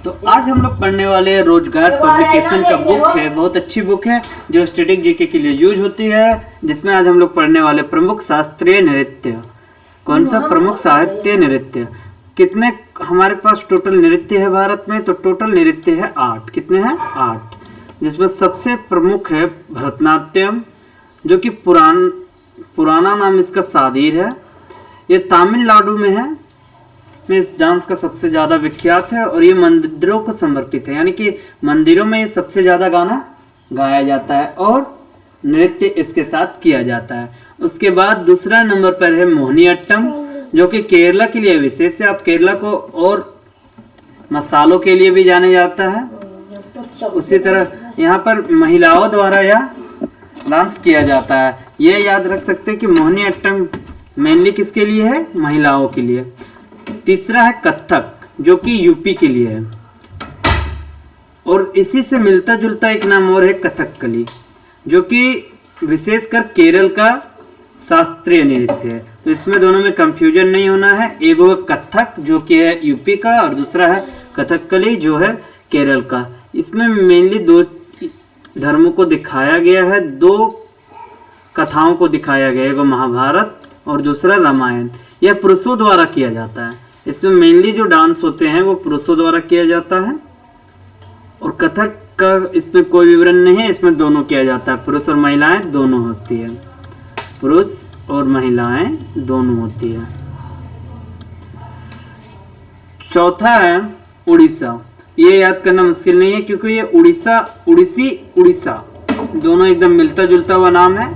तो आज हम लोग पढ़ने वाले रोजगार पब्लिकेशन का बुक है, बहुत अच्छी बुक है जो स्टैटिक जीके के लिए यूज होती है, जिसमें आज हम लोग पढ़ने वाले प्रमुख शास्त्रीय नृत्य। कौन सा? प्रमुख शास्त्रीय नृत्य। कितने हमारे पास टोटल नृत्य है भारत में? तो टोटल नृत्य है 8। कितने हैं? 8, जिसमें सबसे प्रमुख है भरतनाट्यम, जो कि पुराना नाम इसका सादीर है। ये तमिलनाडु में है, इस डांस का सबसे ज्यादा विख्यात है और ये मंदिरों को समर्पित है, यानी कि मंदिरों में ये सबसे ज्यादा गाना गाया जाता है और नृत्य इसके साथ किया जाता है। उसके बाद दूसरा नंबर पर है मोहिनीअट्टम, जो कि केरला के लिए विशेष है। आप केरला को और मसालों के लिए भी जाने जाता है। उसी तरह यहाँ पर महिलाओं द्वारा यह डांस किया जाता है। ये याद रख सकते हैं कि मोहिनीअट्टम मेनली किसके लिए है? महिलाओं के लिए। तीसरा है कथक, जो कि यूपी के लिए है, और इसी से मिलता जुलता एक नाम और है कथकली, जो कि विशेषकर केरल का शास्त्रीय नृत्य है। तो इसमें दोनों में कंफ्यूजन नहीं होना है। एक वो कथक जो कि है यूपी का और दूसरा है कथकली जो है केरल का। इसमें मेनली 2 धर्मों को दिखाया गया है, 2 कथाओं को दिखाया गया है, एक महाभारत और दूसरा रामायण। यह पुरुषों द्वारा किया जाता है। इसमें मेनली जो डांस होते हैं वो पुरुषों द्वारा किया जाता है और कथक का इसमें कोई विवरण नहीं है। इसमें दोनों किया जाता है, पुरुष और महिलाएं दोनों होती है, पुरुष और महिलाएं दोनों होती है। चौथा है उड़ीसा। ये याद करना मुश्किल नहीं है क्योंकि ये उड़ीसा दोनों एकदम मिलता जुलता हुआ नाम है।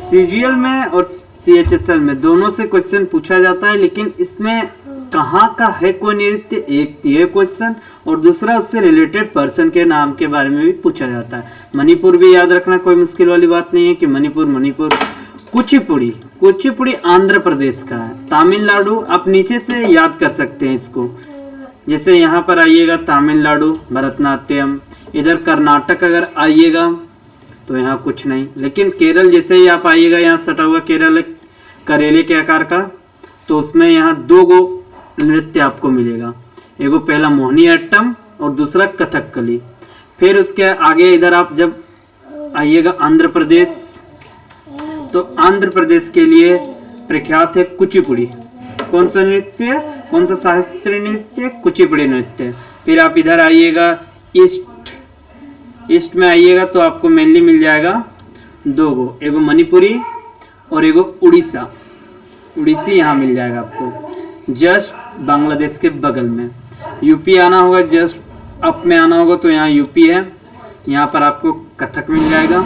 सीजीएल में और सीएचएसएल में दोनों से क्वेश्चन पूछा जाता है, लेकिन इसमें कहाँ का है कोई नृत्य, एक ये क्वेश्चन, और दूसरा उससे रिलेटेड पर्सन के नाम के बारे में भी पूछा जाता है। मणिपुर भी याद रखना कोई मुश्किल वाली बात नहीं है कि मणिपुर। कुचिपुड़ी आंध्र प्रदेश का है। तमिलनाडु आप नीचे से याद कर सकते हैं इसको, जैसे यहाँ पर आइएगा तमिलनाडु भरतनाट्यम, इधर कर्नाटक अगर आइएगा तो यहाँ कुछ नहीं, लेकिन केरल जैसे ही आप आइएगा, यहाँ सटा हुआ केरल करेले के आकार का, तो उसमें यहाँ 2 गो नृत्य आपको मिलेगा। एगो पहला मोहिनीअट्टम और दूसरा कथकली। फिर उसके आगे इधर आप जब आइएगा आंध्र प्रदेश, तो आंध्र प्रदेश के लिए प्रख्यात है कुचिपुड़ी। कौन सा नृत्य? कौन सा शास्त्रीय नृत्य? कुचिपुड़ी नृत्य। फिर आप इधर आइएगा ईस्ट में आइएगा तो आपको मेनली मिल जाएगा 2 गो, एगो मणिपुरी और एगो उड़ीसी यहाँ मिल जाएगा आपको, जस्ट बांग्लादेश के बगल में। यूपी आना होगा, जस्ट अप में आना होगा तो यहाँ यूपी है, यहाँ पर आपको कथक मिल जाएगा।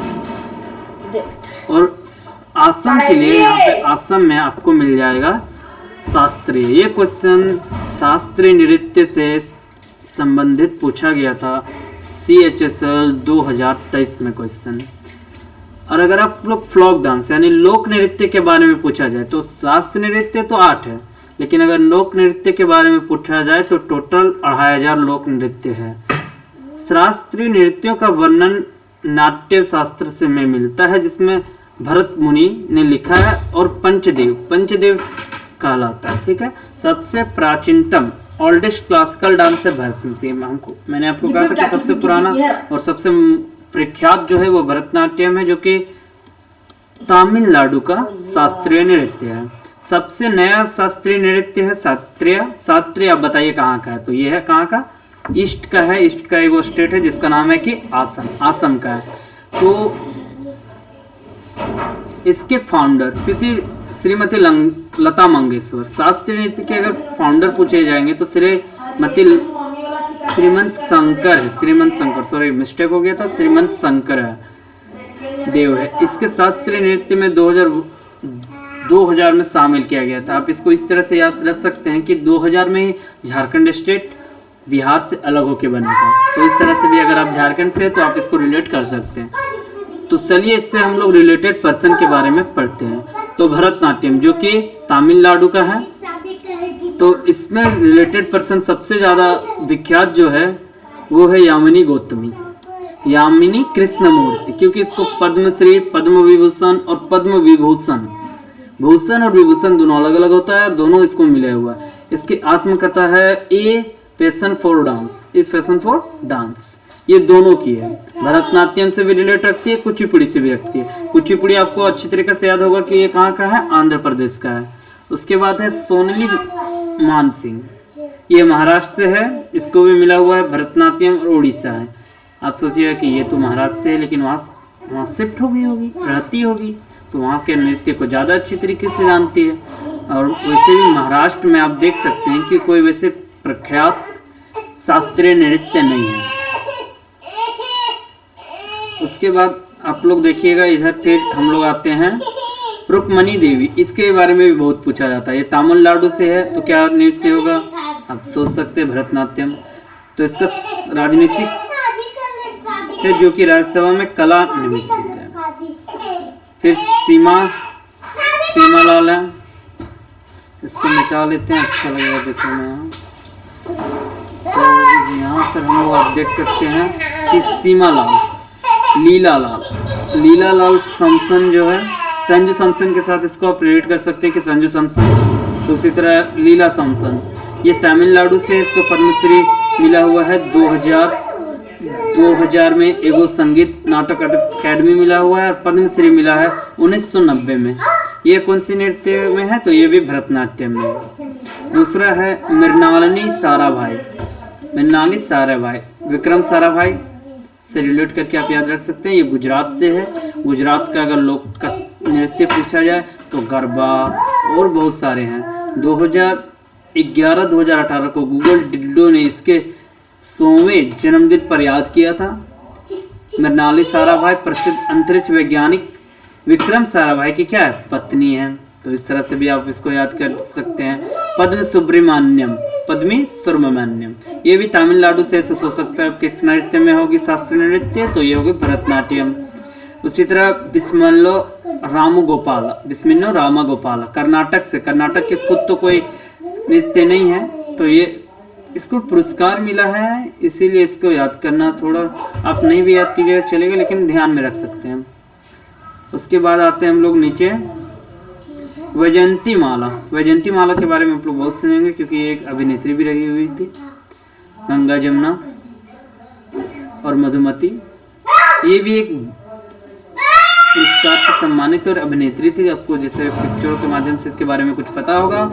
और असम के लिए यहाँ पे असम में आपको मिल जाएगा शास्त्रीय। ये क्वेश्चन शास्त्रीय नृत्य से संबंधित पूछा गया था CHSL 2023 में क्वेश्चन। और अगर आप लोग फ्लॉक डांस यानी लोक नृत्य के बारे में पूछा जाए तो शास्त्रीय नृत्य तो 8 है, लेकिन अगर लोक नृत्य के बारे में पूछा जाए तो टोटल 2500 लोक नृत्य है। शास्त्रीय नृत्यों का वर्णन नाट्य शास्त्र से में मिलता है, जिसमें भरत मुनि ने लिखा है, और पंचदेव कहलाता है। ठीक है, सबसे प्राचीनतम ओल्डेस्ट क्लासिकल डांस है भरतनाट्यम। मैंने आपको कहा था कि सबसे पुराना और सबसे प्रख्यात जो है वो भरतनाट्यम है, जो कि तमिलनाडु का शास्त्रीय नृत्य है। सबसे नया शास्त्रीय नृत्य है शास्त्रीय। आप बताइए कहाँ का है? तो ये है कहाँ का? ईस्ट का है। ईस्ट का एक स्टेट है जिसका नाम है कि आसम का है। तो इसके फाउंडर श्रीमती लता मंगेशकर। शास्त्रीय नृत्य के अगर फाउंडर पूछे जाएंगे तो श्रीमंत शंकर, सॉरी मिस्टेक हो गया था, श्रीमंत शंकर है देव है। इसके शास्त्रीय नृत्य में 2000 में शामिल किया गया था। आप इसको इस तरह से याद रख सकते हैं कि 2000 में ही झारखंड स्टेट बिहार से अलग होके बना था। तो इस तरह से भी अगर आप झारखंड से तो आप इसको रिलेट कर सकते हैं। तो चलिए इससे हम लोग रिलेटेड पर्सन के बारे में पढ़ते हैं। तो भरतनाट्यम जो कि तमिलनाडु का है, तो इसमें रिलेटेड पर्सन सबसे ज़्यादा विख्यात जो है वो है यामिनी गौतमी, यामिनी कृष्णमूर्ति, क्योंकि इसको पद्मश्री, पद्म विभूषण और पद्म विभूषण, भूषण और विभूषण दोनों अलग अलग होता है, दोनों इसको मिले हुआ। इसकी आत्मकथा है a passion for dance, a passion for dance. ये दोनों की है, भरतनाट्यम से भी रिलेट रखती है, कुचिपुड़ी से भी रखती है। कुचिपुड़ी आपको अच्छी तरीके से याद होगा कि ये कहाँ का है, आंध्र प्रदेश का है। उसके बाद है सोनाली मानसिंह, ये महाराष्ट्र से है, इसको भी मिला हुआ है भरतनाट्यम और उड़ीसा है। आप सोचिएगा कि ये तो महाराष्ट्र से है लेकिन वहाँ शिफ्ट हो गई होगी, रहती होगी, तो वहाँ के नृत्य को ज़्यादा अच्छी तरीके से जानती है। और वैसे भी महाराष्ट्र में आप देख सकते हैं कि कोई वैसे प्रख्यात शास्त्रीय नृत्य नहीं है। उसके बाद आप लोग देखिएगा इधर फिर हम लोग आते हैं रुक्मणी देवी, इसके बारे में भी बहुत पूछा जाता है। ये तमिलनाडु से है, तो क्या नृत्य होगा, आप सोच सकते हैं भरतनाट्यम। तो इसका राजनीतिक है जो कि राज्यसभा में कला निमित्त है। फिर सीमा लाल है, इसको मिटा लेते हैं, अच्छा लगेगा देखने में। तो यहाँ पर हम लोग आप देख सकते हैं कि सीमा लाल, लीला लाल सैमसन जो है, संजू सैमसन के साथ इसको आप रिलेट कर सकते हैं कि संजू सैमसन। तो उसी तरह लीला सैमसन, ये तमिलनाडु से, इसको पद्मश्री मिला हुआ है 2000 में एगो संगीत नाटक अकादमी मिला हुआ है, और पद्मश्री मिला है 1990 में। ये कौन सी नृत्य में है, तो ये भी भरतनाट्यम में है। दूसरा है मृणालिनी साराभाई, विक्रम साराभाई से रिलेट करके आप याद रख सकते हैं। ये गुजरात से है। गुजरात का अगर लोक का नृत्य पूछा जाए तो गरबा और बहुत सारे हैं। 2011-2018 को गूगल डिडो ने इसके 100वें जन्मदिन पर याद किया था। मृणालिनी साराभाई प्रसिद्ध अंतरिक्ष वैज्ञानिक विक्रम साराभाई की क्या है, पत्नी है। तो इस तरह से भी आप इसको याद कर सकते हैं। पद्मी सुब्रमण्यम, ये भी तमिलनाडु से सोच सकते हैं किस नृत्य में होगी, शास्त्रीय नृत्य, तो ये होगी भरतनाट्यम। उसी तरह बिस्मिल्लो रामागोपाला, कर्नाटक से, कर्नाटक के खुद तो कोई नृत्य नहीं है, तो ये इसको पुरस्कार मिला है, इसीलिए इसको याद करना थोड़ा, आप नहीं भी याद कीजिएगा चलेगा, लेकिन ध्यान में रख सकते हैं। उसके बाद आते हैं हम लोग नीचे वैजयंती माला के बारे में आप लोग बहुत सुनेंगे, क्योंकि ये एक अभिनेत्री भी रही हुई थी। गंगा जमुना और मधुमती, ये भी एक पुरस्कार से सम्मानित और अभिनेत्री थी। आपको जैसे पिक्चरों के माध्यम से इसके बारे में कुछ पता होगा।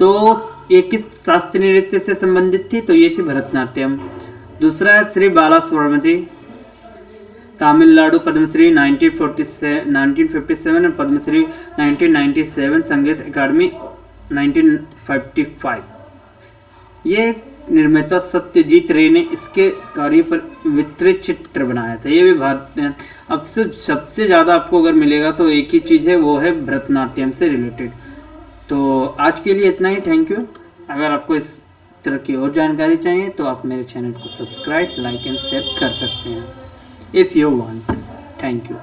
तो ये किस शास्त्रीय नृत्य से संबंधित थी, तो ये थी भरतनाट्यम। दूसरा है श्री बालासुब्रमण्यम, तमिलनाडु, पद्मश्री 1957 और पद्मश्री 1997, संगीत अकादमी 1955। ये निर्माता सत्यजीत रे ने इसके कार्य पर विस्तृत चित्र बनाया था। ये भी भारत अब से सबसे ज़्यादा आपको अगर मिलेगा तो एक ही चीज़ है, वो है भरतनाट्यम से रिलेटेड। तो आज के लिए इतना ही, थैंक यू। अगर आपको इस तरह की और जानकारी चाहिए तो आप मेरे चैनल को सब्सक्राइब, लाइक एंड शेयर कर सकते हैं if you want. Thank you.